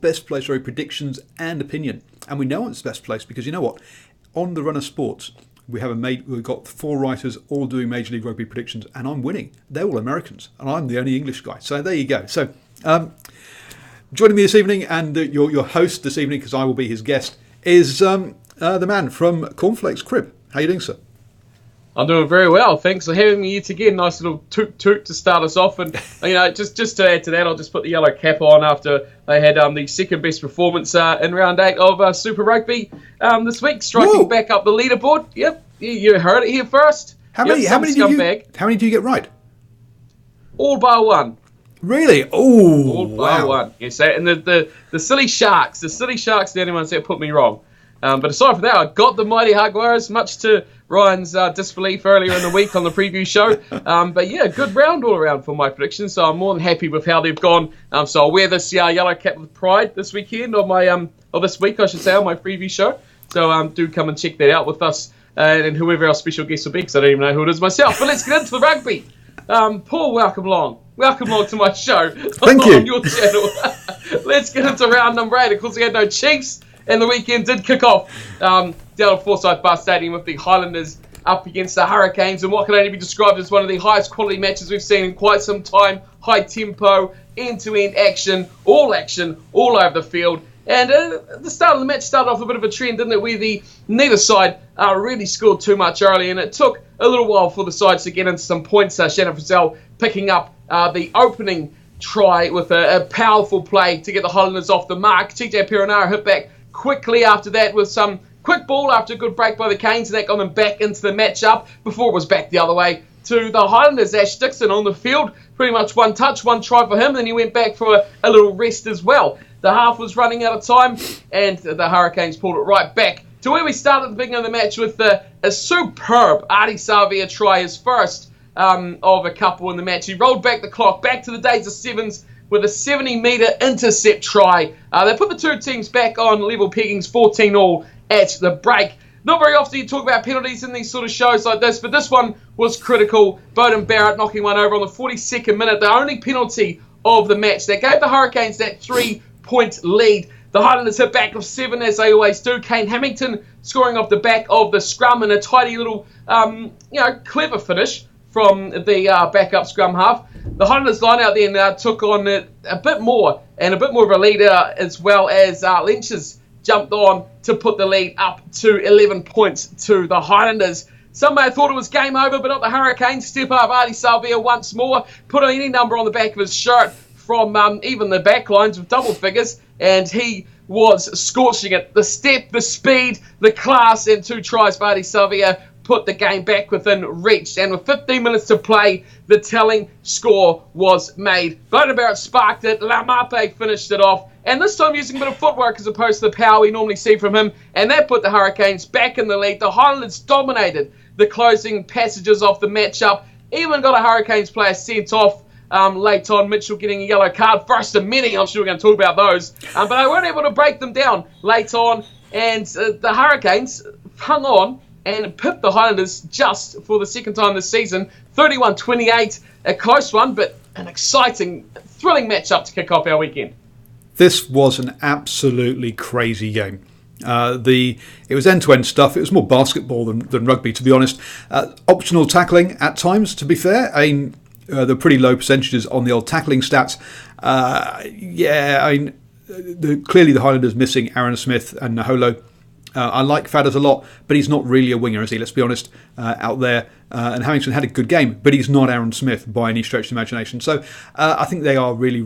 best place for predictions and opinion. And we know it's best place because you know what? On the Run of Sports, we've got 4 writers all doing Major League Rugby predictions, and I'm winning. They're all Americans, and I'm the only English guy. So there you go. So joining me this evening, and your host this evening, because I will be his guest, is the man from Cornflakes Crib. How are you doing, sir? I'm doing very well. Thanks for having me yet again. Nice little toot to start us off. And, just to add to that, I'll just put the yellow cap on after they had the second best performance in round 8 of Super Rugby this week, striking back up the leaderboard. Yep, you heard it here first. How many do you get right? All bar one. Really? Oh, all bar one. Yes, and the silly sharks. The silly sharks are the only ones that put me wrong. But aside from that, I got the mighty Jaguares, much to Ryan's disbelief earlier in the week on the preview show. But yeah, good round all around for my predictions. So I'm more than happy with how they've gone. So I'll wear this yellow cap with pride this weekend on my this week, I should say, on my preview show. So do come and check that out with us and whoever our special guest will be, because I don't even know who it is myself. But let's get into the rugby. Paul, welcome along. Welcome along to my show. Thank you. On your channel. Let's get into round number 8. Of course, we had no Chiefs. And the weekend did kick off down at Forsyth Bar Stadium with the Highlanders up against the Hurricanes, and what can only be described as one of the highest quality matches we've seen in quite some time. High tempo, end-to-end action all over the field. And the start of the match started off a bit of a trend, didn't it, where neither side really scored too much early, and it took a little while for the sides to get into some points. Shannon Frizzell picking up the opening try with a powerful play to get the Highlanders off the mark. TJ Perenara hit back quickly after that with some quick ball after a good break by the Canes, and that got them back into the match-up before it was back the other way to the Highlanders. Ash Dixon on the field, pretty much one touch, one try for him, then he went back for a little rest as well. The half was running out of time, and the Hurricanes pulled it right back to where we started at the beginning of the match with a superb Ardie Savea try, his first of a couple in the match. He rolled back the clock, back to the days of sevens, with a 70-metre intercept try. They put the two teams back on level peggings, 14-all at the break. Not very often you talk about penalties in these sort of shows like this, but this one was critical. Bowden Barrett knocking one over on the 42nd minute, the only penalty of the match. That gave the Hurricanes that 3-point lead. The Highlanders hit back of 7, as they always do. Kane Hamilton scoring off the back of the scrum, and a tidy little, clever finish from the backup scrum half. The Highlanders line out then took on a bit more of a lead, as well as Lynch's jumped on to put the lead up to 11 points to the Highlanders. Some may have thought it was game over, but not the Hurricanes. Step up Ardie Savea once more, put any number on the back of his shirt from even the back lines with double figures, and he was scorching it. The step, the speed, the class, and 2 tries for Ardie Savea put the game back within reach, and with 15 minutes to play, the telling score was made. Bowden Barrett sparked it, Laumape finished it off, and this time using a bit of footwork as opposed to the power we normally see from him, and that put the Hurricanes back in the lead. The Highlanders dominated the closing passages of the matchup, even got a Hurricanes player sent off late on, Mitchell getting a yellow card, first of many. I'm sure we're going to talk about those, but they weren't able to break them down late on, and the Hurricanes hung on and pipped the Highlanders just for the second time this season, 31-28, a close one, but an exciting, thrilling matchup to kick off our weekend. This was an absolutely crazy game. It was end-to-end stuff. It was more basketball than rugby, to be honest. Optional tackling at times, to be fair. There are pretty low percentages on the old tackling stats. Clearly the Highlanders missing Aaron Smith and Naholo. I like Fadders a lot, but he's not really a winger, is he? Let's be honest, out there. And Hamilton had a good game, but he's not Aaron Smith by any stretch of the imagination. So I think they are really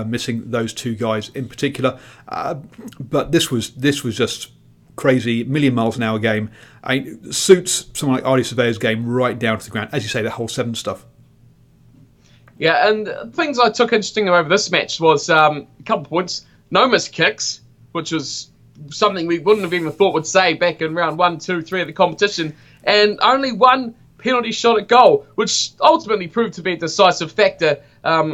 missing those two guys in particular. But this was just crazy, million miles an hour game. It suits someone like Ardie Savea's game right down to the ground. As you say, that whole 7 stuff. Yeah, and things I took interesting over this match was a couple of points. No missed kicks, which was something we wouldn't have even thought would say back in round 1, 2, 3 of the competition, and only 1 penalty shot at goal, which ultimately proved to be a decisive factor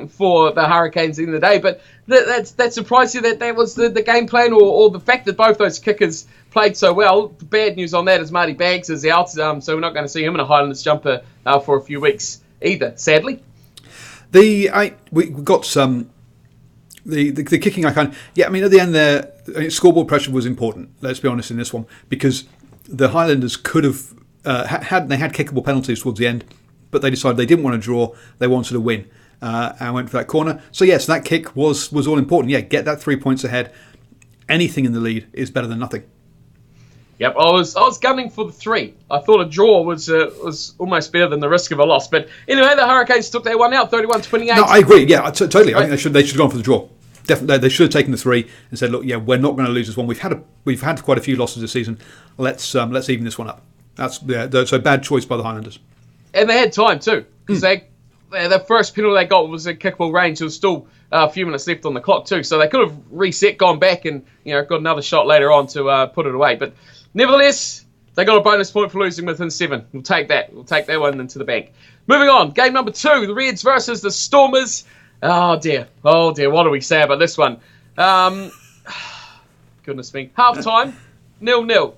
for the Hurricanes in the day. But that surprised you that was the game plan, or the fact that both those kickers played so well? The bad news on that is Marty Baggs is out, so we're not going to see him in a Highlanders jumper for a few weeks either, sadly. We got some The kicking, I kind of, I mean, at the end there, scoreboard pressure was important. Let's be honest in this one, because the Highlanders could have had kickable penalties towards the end, but they decided they didn't want to draw. They wanted to win, and went for that corner. So yes, that kick was all important. Yeah, get that 3 points ahead. Anything in the lead is better than nothing. Yep, I was gunning for the 3. I thought a draw was almost better than the risk of a loss. But anyway, the Hurricanes took their one out, 31-28. No, I agree. Yeah, totally. I think they should have gone for the draw. Definitely, they should have taken the 3 and said, "Look, yeah, we're not going to lose this one. We've had quite a few losses this season. Let's even this one up." So bad choice by the Highlanders. And they had time too, because the first penalty they got was a kickable range. There was still a few minutes left on the clock too, so they could have reset, gone back, and got another shot later on to put it away. But nevertheless, they got a bonus point for losing within 7. We'll take that. We'll take that one into the bank. Moving on, game number 2, the Reds versus the Stormers. Oh dear, what do we say about this one? Goodness me. Half time, 0-0.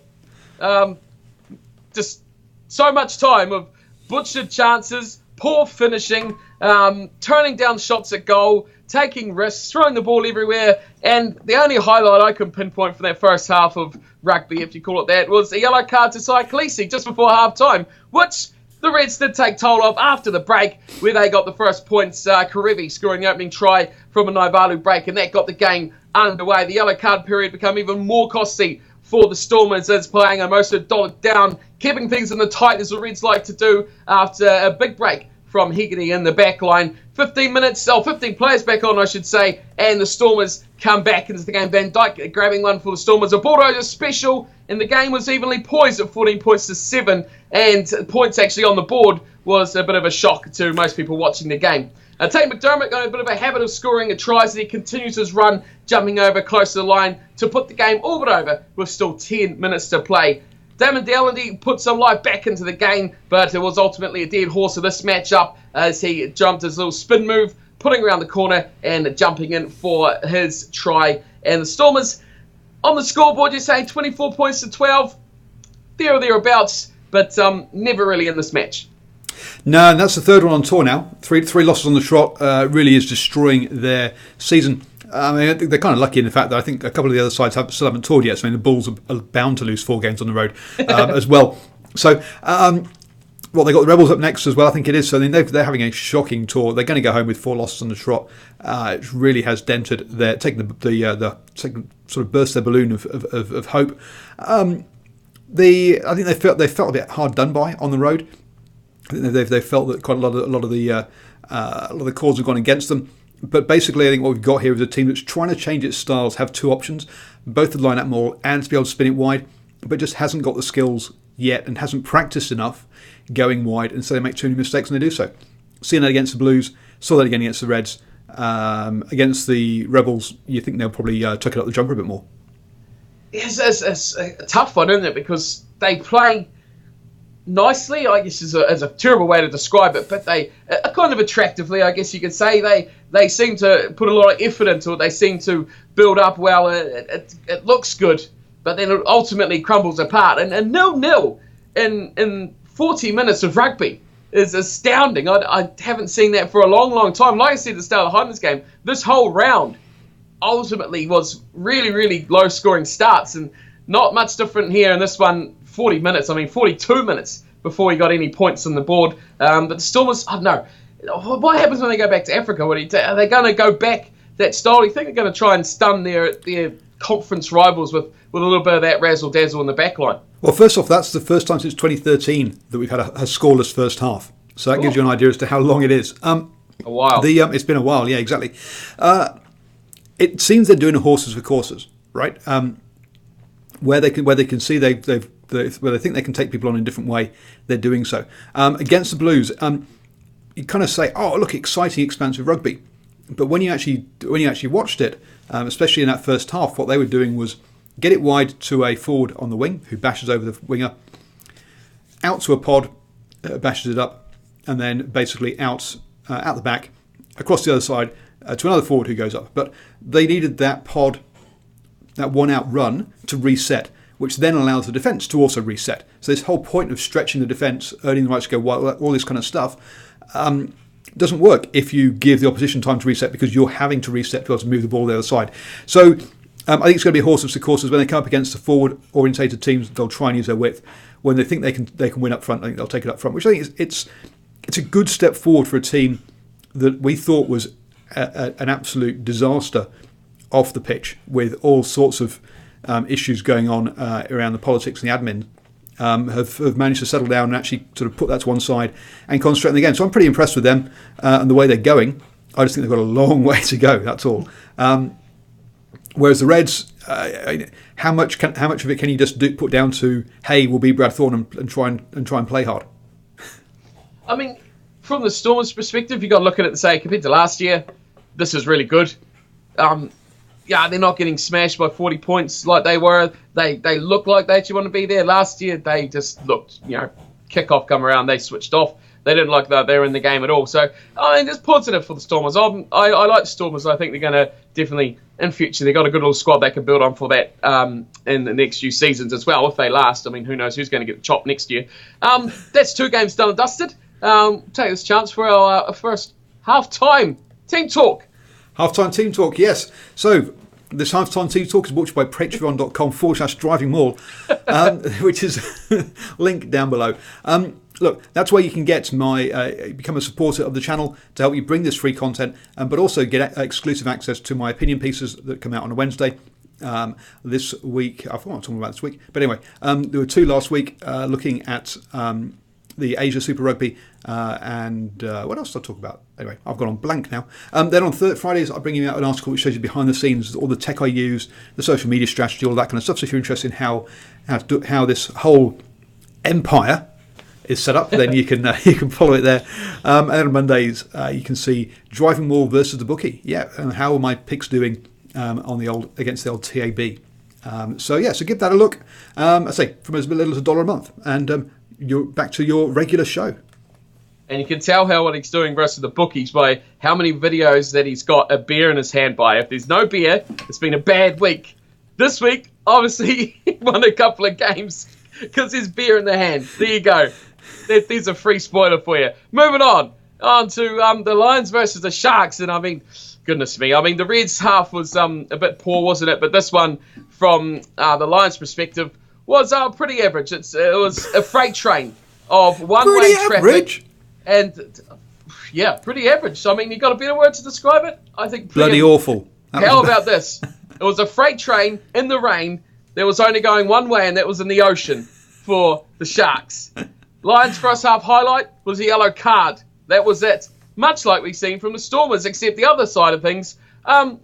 Just so much time of butchered chances, poor finishing, turning down shots at goal, taking risks, throwing the ball everywhere, and the only highlight I can pinpoint from that first half of rugby, if you call it that, was a yellow card to Sai Khaleesi just before half time, which the Reds did take toll of after the break, where they got the first points. Karevi scoring the opening try from a Naivalu break, and that got the game underway. The yellow card period became even more costly for the Stormers, as Paenga-Amosa dogged down, keeping things in the tight as the Reds like to do after a big break from Hegarty in the back line. 15 players back on, I should say, and the Stormers come back into the game. Van Dijk grabbing one for the Stormers. A Bulldozer special, and the game was evenly poised at 14 points to 7, and points actually on the board was a bit of a shock to most people watching the game. Tate McDermott got a bit of a habit of scoring a try as he continues his run, jumping over close to the line to put the game all but over with still 10 minutes to play. Damon Delandy put some life back into the game, but it was ultimately a dead horse of this matchup as he jumped his little spin move, putting around the corner and jumping in for his try. And the Stormers on the scoreboard, you're saying 24 points to 12, there or thereabouts, but never really in this match. No, and that's the third one on tour now. Three losses on the trot really is destroying their season. I mean, they're kind of lucky in the fact that I think a couple of the other sides still haven't toured yet. So I mean, the Bulls are bound to lose 4 games on the road as well. So, they got the Rebels up next as well, I think it is. So they're having a shocking tour. They're going to go home with 4 losses on the trot. It really has dented their sort of burst their balloon of hope. I think they felt a bit hard done by on the road. I think they felt that quite a lot of the calls have gone against them. But basically, I think what we've got here is a team that's trying to change its styles, have 2 options, both to line up more and to be able to spin it wide, but just hasn't got the skills yet and hasn't practiced enough going wide, and so they make too many mistakes when they do so. Seeing that against the Blues, saw that again against the Reds. Against the Rebels, you think they'll probably tuck it up the jumper a bit more. It's a tough one, isn't it? Because they play nicely, I guess is a terrible way to describe it, but they kind of attractively, I guess you could say. They seem to put a lot of effort into it. They seem to build up well. It looks good, but then it ultimately crumbles apart. And 0-0 in 40 minutes of rugby is astounding. I haven't seen that for a long, long time. Like I said at the start of the Highlanders game, this whole round ultimately was really, really low-scoring starts, and not much different here in this one. 42 minutes before he got any points on the board. But the Stormers, I don't know. What happens when they go back to Africa? Are they going to go back that style? Do you think they're going to try and stun their conference rivals with a little bit of that razzle-dazzle in the back line? Well, first off, that's the first time since 2013 that we've had a scoreless first half. So that gives you an idea as to how long it is. A while. It's been a while, yeah, exactly. It seems they're doing horses for courses, right? Where they can see where they think they can take people on in a different way, they're doing so. Against the Blues, you kind of say, "Oh, look, exciting, expansive rugby," but when you actually watched it, especially in that first half, what they were doing was get it wide to a forward on the wing who bashes over the winger, out to a pod, bashes it up, and then basically out the back, across the other side to another forward who goes up. But they needed that pod, that one-out run to reset, which then allows the defence to also reset. So this whole point of stretching the defence, earning the right to go wide, all this kind of stuff, doesn't work if you give the opposition time to reset, because you're having to reset to be able to move the ball the other side. So I think it's going to be a horse of courses. When they come up against the forward-orientated teams, they'll try and use their width. When they think they can win up front, I think they'll take it up front, which I think it's a good step forward for a team that we thought was an absolute disaster off the pitch, with all sorts of issues going on around the politics and the admin. Have managed to settle down and actually sort of put that to one side and concentrate on the game. So I'm pretty impressed with them and the way they're going. I just think they've got a long way to go, that's all. Whereas the Reds, how much of it can you just put down to, hey, we'll be Brad Thorne and try and play hard? I mean, from the Stormers' perspective, you've got to look at it and say, compared to last year, this is really good. Yeah, they're not getting smashed by 40 points like they were. They look like they actually want to be there. Last year, they just looked, kickoff come around, they switched off. They didn't like that they were in the game at all. So, I mean, it's positive for the Stormers. I like the Stormers. I think they're going to definitely, in future, they've got a good little squad they can build on for that in the next few seasons as well, if they last. I mean, who knows who's going to get the chop next year. That's 2 games done and dusted. Take this chance for our first half-time team talk. Half-time team talk, yes. So, this half-time team talk is brought to you by patreon.com/DrivingMaul, which is link down below. Look, that's where you can get become a supporter of the channel to help you bring this free content, but also get exclusive access to my opinion pieces that come out on a Wednesday. This week, I forgot what I'm talking about this week, but anyway, there were 2 last week looking at the Asia Super Rugby, and what else did I talk about? Anyway, I've gone on blank now. Then on Fridays, I bring you out an article which shows you behind the scenes, all the tech I use, the social media strategy, all that kind of stuff. So if you're interested in how this whole empire is set up, then you can follow it there. And then on Mondays, you can see Driving Maul versus the bookie. Yeah, and how are my picks doing against the old TAB? So give that a look. I say from as little as $1 a month, and you're back to your regular show. And you can tell what he's doing versus the bookies by how many videos that he's got a beer in his hand by. If there's no beer, it's been a bad week. This week, obviously, he won a couple of games because there's beer in the hand. There you go. There's a free spoiler for you. Moving on to the Lions versus the Sharks. And I mean, goodness me. I mean, the Reds half was a bit poor, wasn't it? But this one, from the Lions' perspective, was pretty average. It was a freight train of one-way traffic. And, yeah, pretty average. So, I mean, you got a better word to describe it? I think bloody awful. How about this? It was a freight train in the rain that was only going one way, and that was in the ocean for the Sharks. Lions' first half highlight was a yellow card. That was it. Much like we've seen from the Stormers, except the other side of things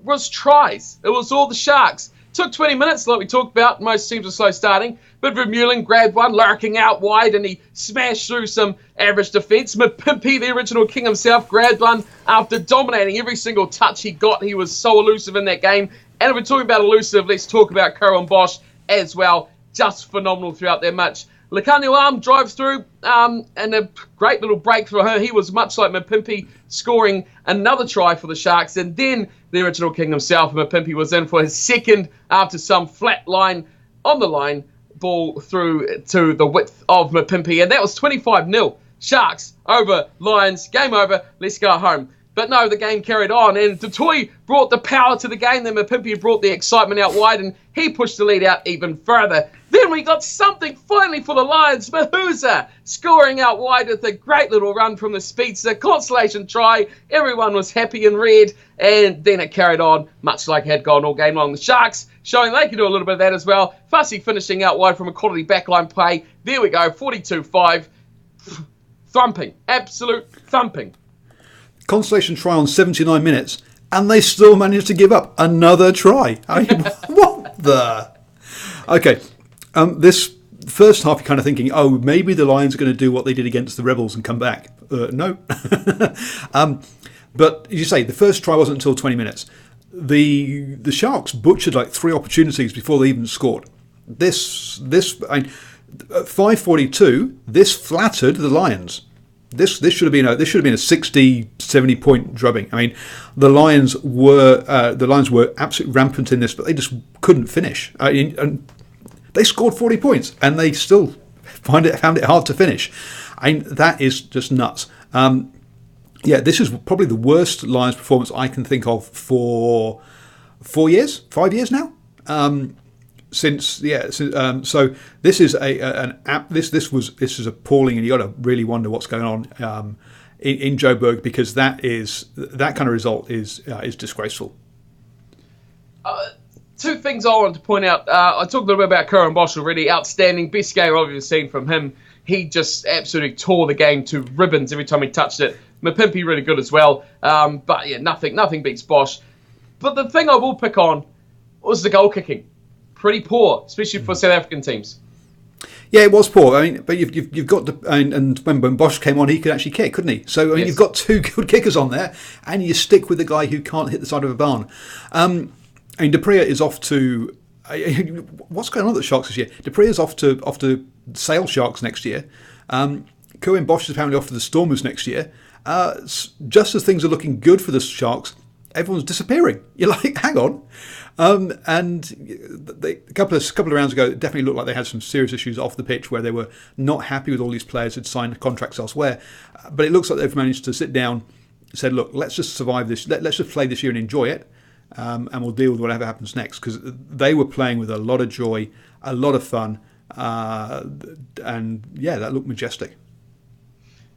was tries. It was all the Sharks. Took 20 minutes, like we talked about. Most teams are slow starting. But Vermeulen grabbed one, lurking out wide, and he smashed through some average defence. Mapimpi, the original king himself, grabbed one after dominating every single touch he got. He was so elusive in that game. And if we're talking about elusive, let's talk about Cohen Bosch as well. Just phenomenal throughout their match. Lekanu drives through, and a great little break for her. He was much like Mapimpi, scoring another try for the Sharks. And then the original king himself, Mapimpi, was in for his second after some flat line on the line ball through to the width of Mapimpi. And that was 25-0. Sharks over Lions. Game over. Let's go home. But no, the game carried on, and Dutoy brought the power to the game. Then Mapimpi brought the excitement out wide, and he pushed the lead out even further. Then we got something finally for the Lions. Mahuza scoring out wide with a great little run from the speedster. Consolation try. Everyone was happy in red, and then it carried on, much like it had gone all game long. The Sharks showing they can do a little bit of that as well. Fussy finishing out wide from a quality backline play. There we go, 42-5. Thumping. Absolute thumping. Consolation try on 79 minutes, and they still managed to give up another try. I mean, what the? Okay, this first half you're kind of thinking, oh, maybe the Lions are going to do what they did against the Rebels and come back. No. But as you say, the first try wasn't until 20 minutes. The Sharks butchered like 3 opportunities before they even scored. At 5:42, this flattered the Lions. This should have been a 60-70 point drubbing. I mean, the Lions were absolutely rampant in this, but they just couldn't finish. And they scored 40 points, and they still found it hard to finish. I mean, that is just nuts. Yeah, this is probably the worst Lions performance I can think of for 5 years now. So this is this is appalling, and you got to really wonder what's going on in Joburg, because that kind of result is disgraceful. Two things I wanted to point out. I talked a little bit about Curran Bosch already. Outstanding, best game I've ever seen from him. He just absolutely tore the game to ribbons every time he touched it. Mapimpi really good as well. But yeah, nothing beats Bosch. But the thing I will pick on was the goal kicking. Pretty poor, especially for South African teams. Yeah, it was poor. I mean, but you've got and when Bosch came on, he could actually kick, couldn't he? So I mean, You've got two good kickers on there, and you stick with the guy who can't hit the side of a barn. I mean, Dupria is off to. What's going on at the Sharks this year? Dupria is off to Sale Sharks next year. Cohen Bosch is apparently off to the Stormers next year. Just as things are looking good for the Sharks, everyone's disappearing. You're like, hang on. A couple of rounds ago, it definitely looked like they had some serious issues off the pitch where they were not happy with all these players who'd signed contracts elsewhere. But it looks like they've managed to sit down and said, look, let's just survive this. Let's just play this year and enjoy it. And we'll deal with whatever happens next, because they were playing with a lot of joy, a lot of fun, and yeah, that looked majestic.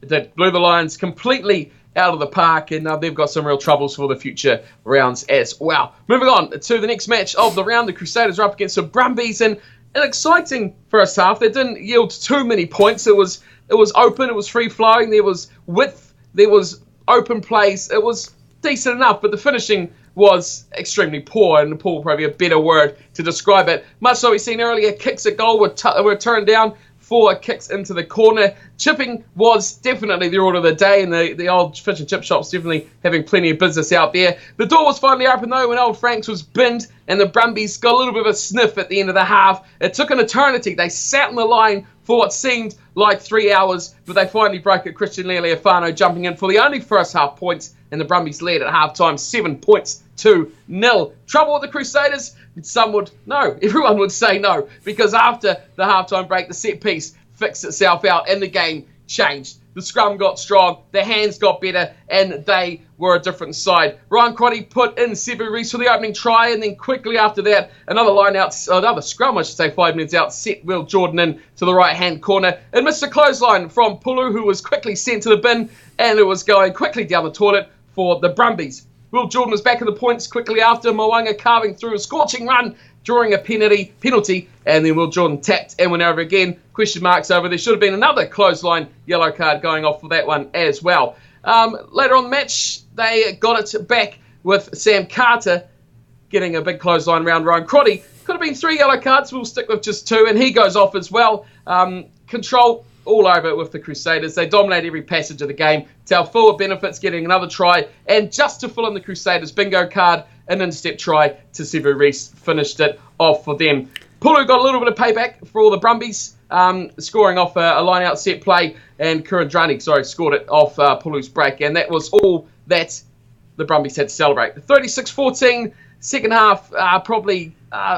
That blew the Lions completely out of the park, and they've got some real troubles for the future rounds as well. Moving on to the next match of the round, the Crusaders are up against the Brumbies, and an exciting first half. They didn't yield too many points. It was open, it was free flowing, there was width, there was open plays. It was decent enough, but the finishing was extremely poor, and poor probably a better word to describe it. Much like we've seen earlier, kicks at goal were turned down for kicks into the corner. Chipping was definitely the order of the day, and the old fish and chip shops definitely having plenty of business out there. The door was finally open though when Old Franks was binned, and the Brumbies got a little bit of a sniff at the end of the half. It took an eternity. They sat on the line for what seemed like 3 hours, but they finally broke it. Christian Lealiafano jumping in for the only first half points, and the Brumbies led at half-time 7 points to 0. Trouble with the Crusaders? Everyone would say no, because after the half-time break, the set piece fixed itself out and the game changed. The scrum got strong, the hands got better, and they were a different side. Ryan Crotty put in Sevu Reece for the opening try, and then quickly after that, another scrum, 5 minutes out, set Will Jordan in to the right-hand corner. And Mr. Clothesline from Pulu, who was quickly sent to the bin, and it was going quickly down the toilet for the Brumbies. Will Jordan was back in the points quickly after Mwanga carving through a scorching run, drawing a penalty, and then Will Jordan tapped and went over again. Question marks over. There should have been another clothesline yellow card going off for that one as well. Later on the match, they got it back with Sam Carter getting a big clothesline round Ryan Crotty. Could have been 3 yellow cards. We'll stick with just 2, and he goes off as well. Control all over it with the Crusaders. They dominate every passage of the game. Taufua benefits getting another try, and just to fill in the Crusaders bingo card, an in-step try to Sevu Reece finished it off for them. Pulu got a little bit of payback for all the Brumbies, scoring off a line-out set play, and Kurandrani, scored it off Pulu's break, and that was all that the Brumbies had to celebrate. 36-14, second half probably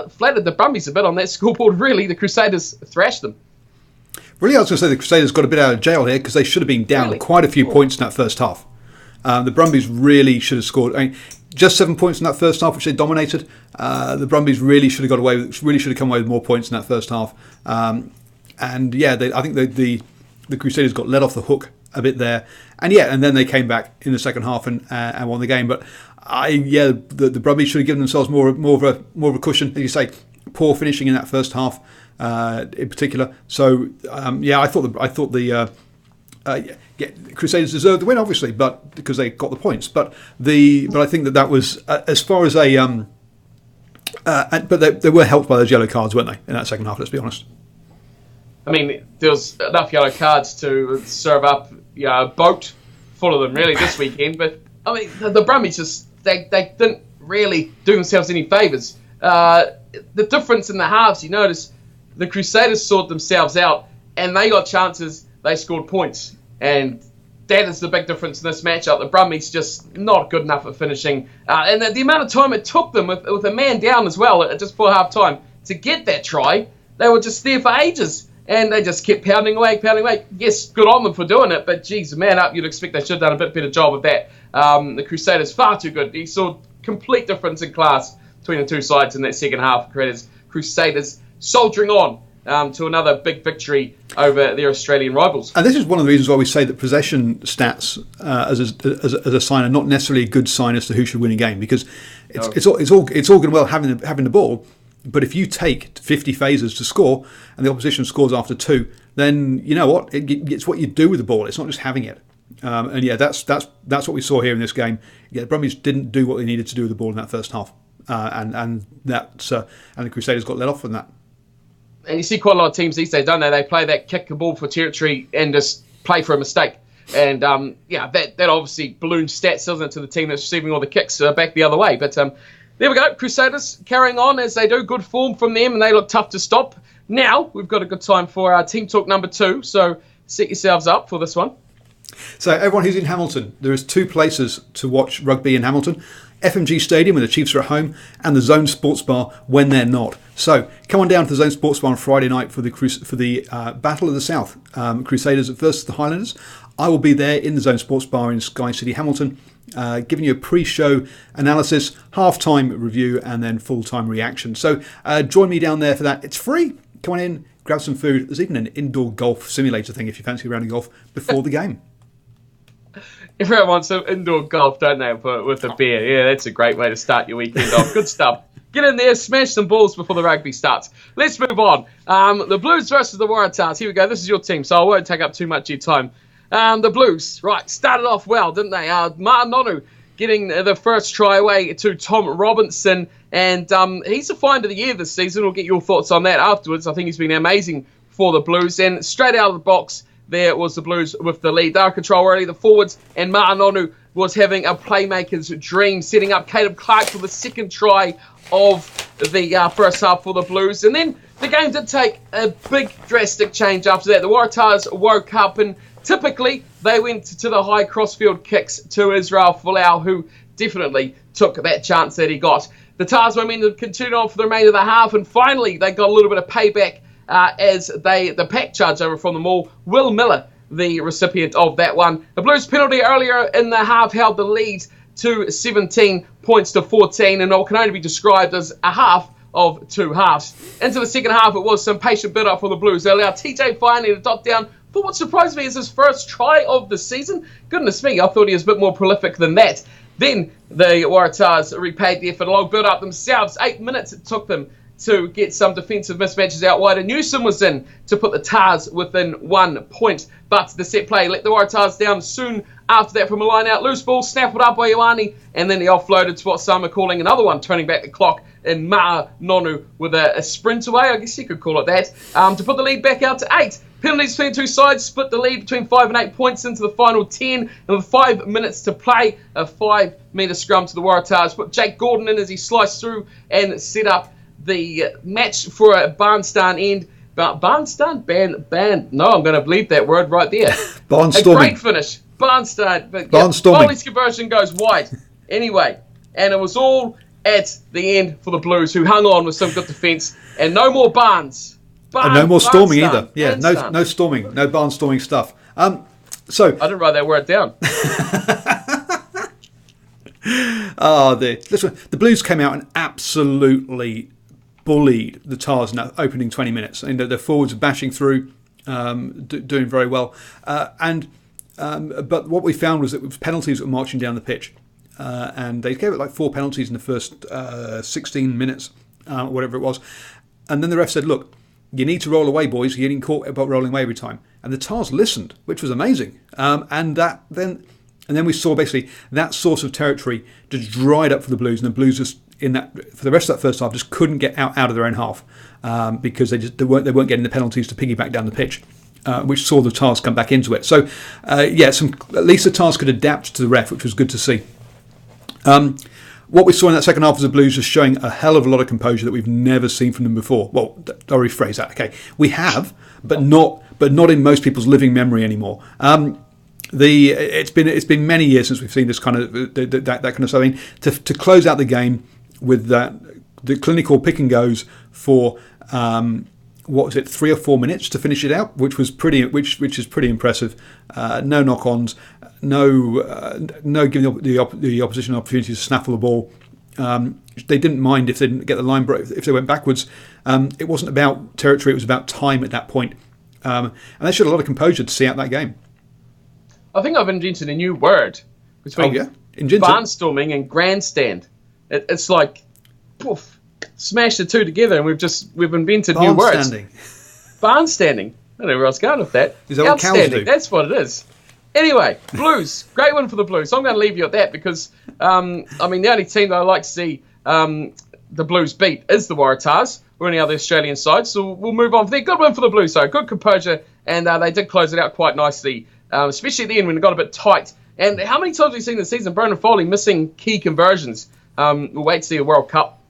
flattered the Brumbies a bit on that scoreboard. Really, the Crusaders thrashed them. Really, I was going to say the Crusaders got a bit out of jail here, because they should have been down quite a few points in that first half. The Brumbies really should have scored. I mean, just 7 points in that first half, which they dominated. The Brumbies really should have come away with more points in that first half. I think the Crusaders got let off the hook a bit there, and then they came back in the second half and won the game. But the Brumbies should have given themselves more of a cushion, as you say. Poor finishing in that first half, in particular. So I thought the Crusaders deserved the win, obviously, but because they got the points. But I think that was as far as but they were helped by those yellow cards, weren't they, in that second half? Let's be honest. I mean, there was enough yellow cards to serve up a boat full of them really this weekend. But I mean, the Brumbies just they didn't really do themselves any favours. The difference in the halves, you notice, the Crusaders sorted themselves out, and they got chances. They scored points, and that is the big difference in this matchup. The Brumbies just not good enough at finishing, and the amount of time it took them with a man down as well, just before half time, to get that try. They were just there for ages, and they just kept pounding away. Yes, good on them for doing it, but geez, man up, you'd expect they should have done a bit better job of that. The Crusaders far too good. You saw complete difference in class between the two sides in that second half. Crusaders soldiering on to another big victory over their Australian rivals. And this is one of the reasons why we say that possession stats as a sign are not necessarily a good sign as to who should win a game, because it's all good and well having the ball, but if you take 50 phases to score and the opposition scores after 2, then you know what, it's what you do with the ball. It's not just having it. And yeah, that's what we saw here in this game. Yeah, the Brumbies didn't do what they needed to do with the ball in that first half, and the Crusaders got let off from that. And you see quite a lot of teams these days, don't they? They play that kick the ball for territory and just play for a mistake. And that obviously balloons stats, doesn't it, to the team that's receiving all the kicks back the other way. But there we go, Crusaders carrying on as they do. Good form from them, and they look tough to stop. Now we've got a good time for our team talk number 2. So set yourselves up for this one. So everyone who's in Hamilton, there is 2 places to watch rugby in Hamilton. FMG Stadium when the Chiefs are at home, and the Zone Sports Bar when they're not. So come on down to the Zone Sports Bar on Friday night for the Battle of the South, Crusaders versus the Highlanders. I will be there in the Zone Sports Bar in Sky City, Hamilton, giving you a pre-show analysis, half-time review, and then full-time reaction. So join me down there for that. It's free. Come on in, grab some food. There's even an indoor golf simulator thing if you fancy a round of golf before the game. Everyone wants some indoor golf, don't they, with a beer? Yeah, that's a great way to start your weekend off. Good stuff. Get in there, smash some balls before the rugby starts. Let's move on. The Blues versus the Waratahs. Here we go. This is your team, so I won't take up too much of your time. The Blues, right, started off well, didn't they? Martin Nonu getting the first try away to Tom Robinson, and he's the find of the year this season. We'll get your thoughts on that afterwards. I think he's been amazing for the Blues, and straight out of the box, there was the Blues with the lead. They were control early, the forwards, and Martin Nonu was having a playmaker's dream, setting up Caleb Clark for the second try of the first half for the Blues. And then the game did take a big drastic change after that. The Waratahs woke up, and typically they went to the high crossfield kicks to Israel Folau, who definitely took that chance that he got. The Tars momentum continued on for the remainder of the half, and finally they got a little bit of payback as the pack charge over from the Maul. Will Miller, the recipient of that one. The Blues penalty earlier in the half held the lead to 17 points to 14, and what can only be described as a half of 2 halves. Into the second half, it was some patient build-up for the Blues. They allowed TJ finally to dot down for what surprised me is his first try of the season. Goodness me, I thought he was a bit more prolific than that. Then the Waratahs repaid the effort. A long build-up themselves. 8 minutes it took them to get some defensive mismatches out wide, and Newsom was in to put the Tars within 1 point. But the set play let the Waratahs down soon after that from a line out. Loose ball, snapped up by Ioane, and then he offloaded to what some are calling another one, turning back the clock, and Ma'a Nonu with a sprint away, I guess you could call it that, to put the lead back out to 8. Penalties between two sides split the lead between 5 and 8 points into the final 10, and with 5 minutes to play, a 5-metre scrum to the Waratahs. Put Jake Gordon in as he sliced through and set up the match for a Barnstan end. Barnstan? Band. No, I'm going to bleep that word right there. Barnstorming. A great finish. Barnstan. Barnstorming. Foley's conversion goes wide. Anyway, and it was all at the end for the Blues, who hung on with some good defence, and no more Barnes. And no more storming either. Yeah, no storming. No barnstorming stuff. So I didn't write that word down. The Blues came out and absolutely bullied the Tars in that opening 20 minutes. And their forwards are bashing through, doing very well. But what we found was that penalties were marching down the pitch. And they gave it like 4 penalties in the first 16 minutes, whatever it was. And then the ref said, look, you need to roll away, boys. You're getting caught about rolling away every time. And the Tars listened, which was amazing. And then we saw basically that source of territory just dried up for the Blues, and the Blues just for the rest of that first half just couldn't get out of their own half because they weren't getting the penalties to piggyback down the pitch, which saw the Tars come back into it. So at least the Tars could adapt to the ref, which was good to see. What we saw in that second half was the Blues just showing a hell of a lot of composure that we've never seen from them before. Well, I'll rephrase that. Okay, we have, but not in most people's living memory anymore. It's been many years since we've seen this kind of that kind of stuff. I mean, to close out the game with the clinical pick and goes for what was it, 3 or 4 minutes to finish it out, which is pretty impressive. No knock-ons, no giving the opposition an opportunity to snaffle the ball. They didn't mind if they didn't get the line, if they went backwards. It wasn't about territory; it was about time at that point. And they showed a lot of composure to see out that game. I think I've invented a new word between barnstorming and grandstand. It's like, poof, smash the two together, and we've invented new words. Barnstanding. I don't know where I was going with that. Is that what cows do? That's what it is. Anyway, Blues. Great win for the Blues. So I'm going to leave you at that because, the only team that I like to see the Blues beat is the Waratahs or any other Australian side. So we'll move on. Good win for the Blues, though. Good composure, and they did close it out quite nicely, especially at the end when it got a bit tight. And how many times have we seen this season Brendan Foley missing key conversions? We'll wait to see a World Cup.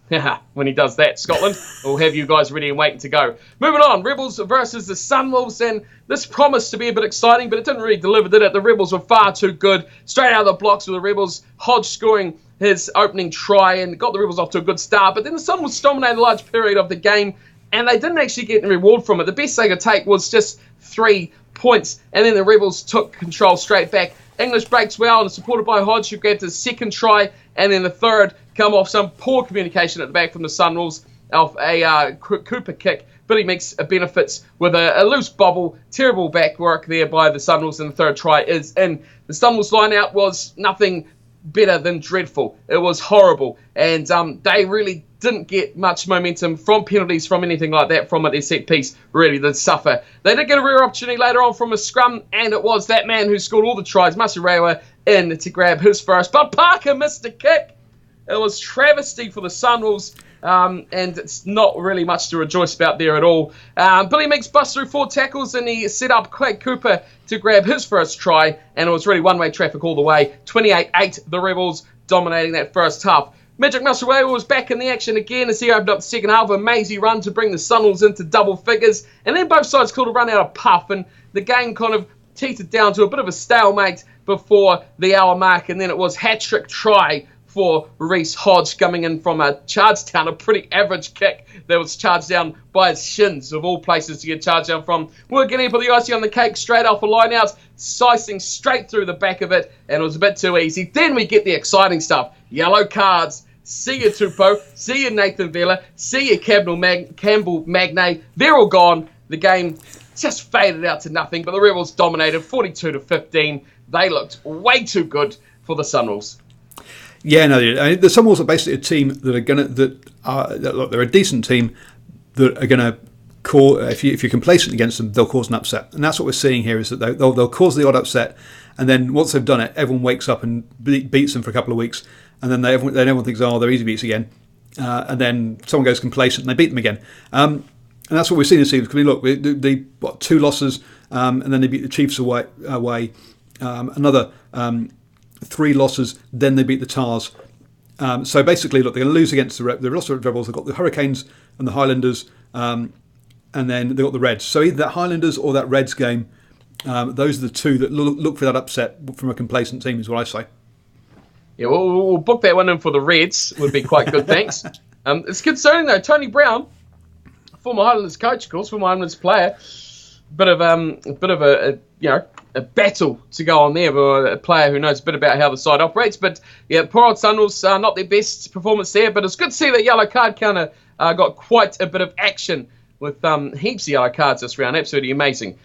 When he does that, Scotland, we'll have you guys ready and waiting to go. Moving on, Rebels versus the Sunwolves, and this promised to be a bit exciting, but it didn't really deliver, did it? The Rebels were far too good. Straight out of the blocks with the Rebels, Hodge scoring his opening try and got the Rebels off to a good start, but then the Sunwolves dominated a large period of the game, and they didn't actually get any reward from it. The best they could take was just 3 points, and then the Rebels took control straight back. English breaks well and supported by Hodge, who grabbed his second try, and then the third come off some poor communication at the back from the Sunwolves off a Cooper kick. Billy makes benefits with a loose bobble. Terrible back work there by the Sunwolves, and the third try is in. The Sunwolves line out was nothing better than dreadful. It was horrible, and they really didn't get much momentum from penalties, from anything like that, from their set piece. Really did suffer. They did get a rare opportunity later on from a scrum, and it was that man who scored all the tries, Masurewa, in to grab his first. But Parker missed the kick. It was travesty for the Sunwolves, and it's not really much to rejoice about there at all. Billy Meeks bust through 4 tackles, and he set up Craig Cooper to grab his first try, and it was really one-way traffic all the way. 28-8, the Rebels dominating that first half. Magic Masurewa was back in the action again as he opened up the second half, a mazy run to bring the Sunwolves into double figures, and then both sides called a run out of puff, and the game kind of teetered down to a bit of a stalemate before the hour mark, and then it was hat-trick try for Reece Hodge coming in from a charge down, a pretty average kick that was charged down by his shins, of all places to get charged down from. We're getting put the icing on the cake straight off a line out, slicing straight through the back of it, and it was a bit too easy. Then we get the exciting stuff. Yellow cards. See you, Tupou. See you, Nathan Vella. See you, Campbell Magnay. They're all gone. The game just faded out to nothing, but the Rebels dominated 42-15. They looked way too good for the Sunwolves. Yeah, no, the Sunwolves are basically a team they're a decent team that are going to cause, if you're complacent against them, they'll cause an upset, and that's what we're seeing here. Is that they'll cause the odd upset, and then once they've done it, everyone wakes up and beats them for a couple of weeks, and then everyone thinks, oh, they're easy beats again, and then someone goes complacent and they beat them again, and that's what we're seeing this season. Because look, they 2 losses, and then they beat the Chiefs away, another 3 losses, then they beat the Tars. So basically, look, they're going to lose against the Rebels. They've got the Hurricanes and the Highlanders, and then they've got the Reds. So either that Highlanders or that Reds game, those are the 2 that look for that upset from a complacent team, is what I say. Yeah, we'll book that one in for the Reds. Would be quite good, thanks. It's concerning, though. Tony Brown, former Highlanders coach, of course, former Highlanders player, bit of a battle to go on there for a player who knows a bit about how the side operates. But yeah, poor old Sunwolves, not their best performance there, but it's good to see that yellow card counter got quite a bit of action with heaps of yellow cards this round. Absolutely amazing.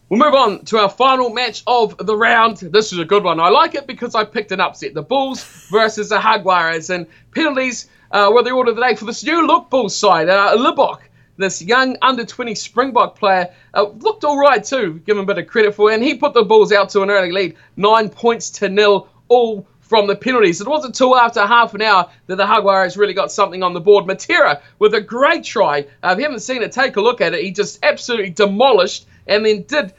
We'll move on to our final match of the round. This is a good one. I like it because I picked an upset. The Bulls versus the Jaguares, and penalties were the order of the day for this new look Bulls side. Libok, this young under-20 Springbok player, looked all right too, give him a bit of credit for it, and he put the Bulls out to an early lead, 9-0, all from the penalties. It wasn't until after half an hour that the Jaguares really got something on the board. Matera with a great try. If you haven't seen it, take a look at it. He just absolutely demolished and then did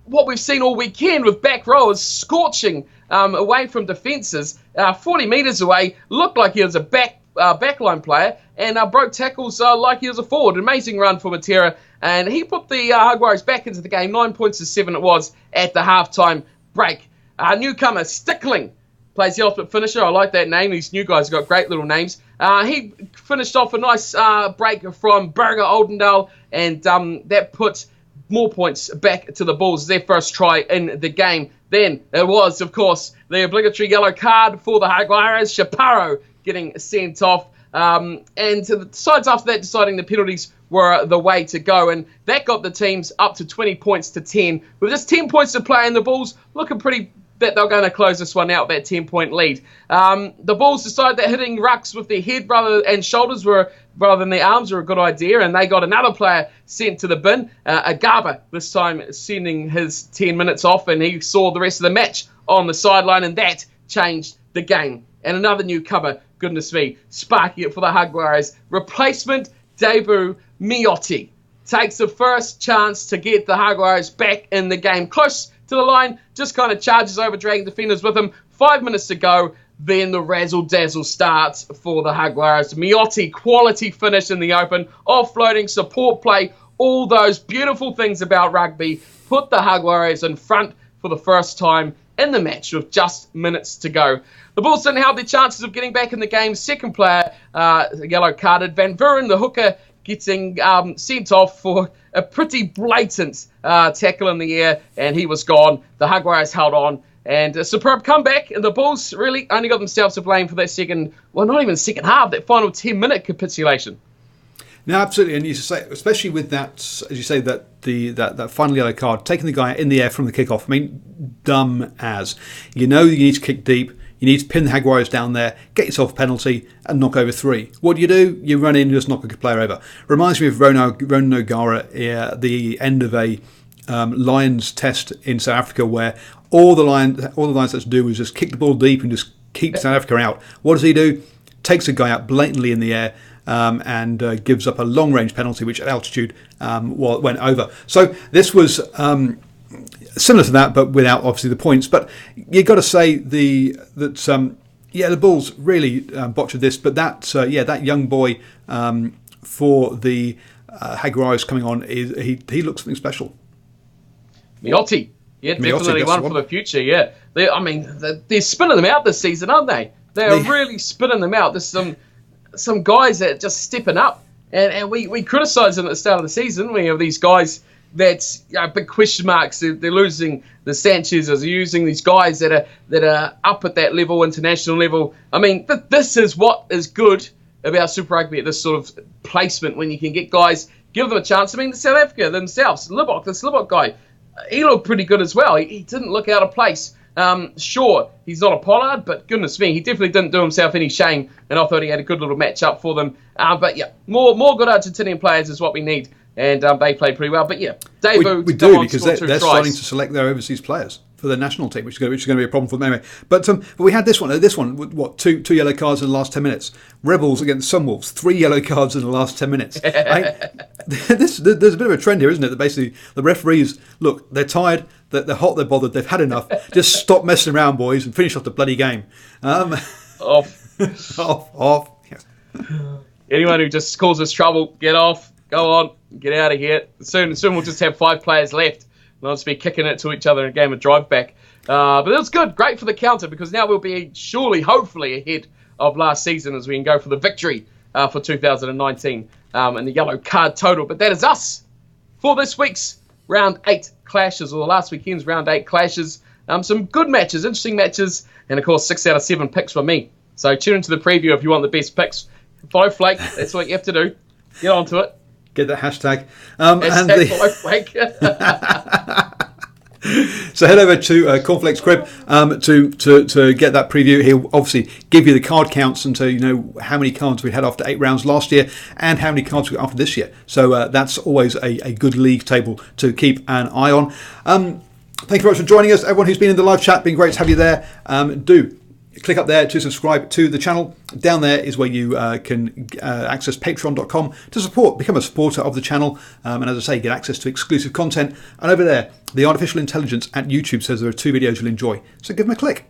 what we've seen all weekend with back rowers scorching away from defences, 40 metres away, looked like he was a backline player, and broke tackles like he was a forward. Amazing run for Matera, and he put the Jaguares back into the game. 9 points to 7 it was at the halftime break. Newcomer Stickling plays the ultimate finisher. I like that name. These new guys have got great little names. He finished off a nice break from Burger Oldendale, and that put more points back to the Bulls, their first try in the game. Then it was, of course, the obligatory yellow card for the Jaguares, Chaparro getting sent off. And the sides after that deciding the penalties were the way to go. And that got the teams up to 20 points to 10. With just 10 points to play, and the Bulls looking pretty that they're going to close this one out, that 10-point lead. The Bulls decided that hitting rucks with their head and shoulders rather than their arms were a good idea, and they got another player sent to the bin. Agaba, this time sending his 10 minutes off, and he saw the rest of the match on the sideline, and that changed the game. And another newcomer, goodness me, sparking it for the Jaguares. Replacement debut Miotti takes the first chance to get the Jaguares back in the game. Close to the line, just kind of charges over, dragging defenders with him. 5 minutes to go, then the razzle-dazzle starts for the Jaguares. Miotti, quality finish in the open, offloading, support play, all those beautiful things about rugby, put the Jaguares in front for the first time in the match with just minutes to go. The Bulls didn't have their chances of getting back in the game. Second player, yellow carded, Van Vuren, the hooker, getting sent off for a pretty blatant tackle in the air, and he was gone. The Jaguares held on, and a superb comeback, and the Bulls really only got themselves to blame for that not even second half, that final 10-minute capitulation. No, absolutely, and you say, especially with that, as you say, that final yellow card, taking the guy in the air from the kickoff. I mean, dumb as. You know you need to kick deep. You need to pin the Jaguares down there, get yourself a penalty, and knock over 3. What do? You run in and just knock a player over. Reminds me of Ronan O'Gara at the end of a Lions test in South Africa, where all the Lions had to do was just kick the ball deep and just keep South Africa out. What does he do? Takes a guy out blatantly in the air and gives up a long-range penalty, which at altitude went over. So this was similar to that, but without obviously the points. But you've got to say the Bulls really botched this. But that young boy for the Jaguares coming on, he looks something special. Miotti, definitely one for the future. Yeah, they're spinning them out this season, aren't they? They're really spinning them out. There's some guys that are just stepping up, and we criticised them at the start of the season. We have these guys that's big question marks. They're losing the Sanchez's, they're using these guys that are up at that level, international level. I mean, this is what is good about Super Rugby at this sort of placement, when you can get guys, give them a chance. I mean, South Africa themselves, this Libbok guy, he looked pretty good as well. He didn't look out of place. Sure, he's not a Pollard, but goodness me, he definitely didn't do himself any shame, and I thought he had a good little match up for them. But yeah, more good Argentinian players is what we need. And they played pretty well. But yeah, David, we do, because they're starting to select their overseas players for the national team, which is going to be a problem for them anyway. But we had this one, what, two yellow cards in the last 10 minutes. Rebels against Sunwolves, 3 yellow cards in the last 10 minutes. There's a bit of a trend here, isn't it? That basically the referees, look, they're tired, they're hot, they're bothered, they've had enough. Just stop messing around, boys, and finish off the bloody game. Off. Yes. Anyone who just causes trouble, get off. Go on, get out of here. Soon we'll just have 5 players left. They'll just be kicking it to each other in a game of drive back. But it was good, great for the counter, because now we'll be hopefully ahead of last season as we can go for the victory for 2019 and the yellow card total. But that is us for this week's round 8 clashes, or last weekend's round 8 clashes. Some good matches, interesting matches, and of course 6 out of 7 picks for me. So tune into the preview if you want the best picks. Follow Flake, that's what you have to do. Get onto it. Get that hashtag. Follow Flake. So head over to Cornflake's Crib to get that preview. He'll obviously give you the card counts, and so you know how many cards we had after 8 rounds last year and how many cards we got after this year. So that's always a good league table to keep an eye on. Thank you very much for joining us. Everyone who's been in the live chat, been great to have you there. Do click up there to subscribe to the channel. Down there is where you can access patreon.com to become a supporter of the channel. And as I say, get access to exclusive content. And over there, the artificial intelligence at YouTube says there are 2 videos you'll enjoy. So give them a click.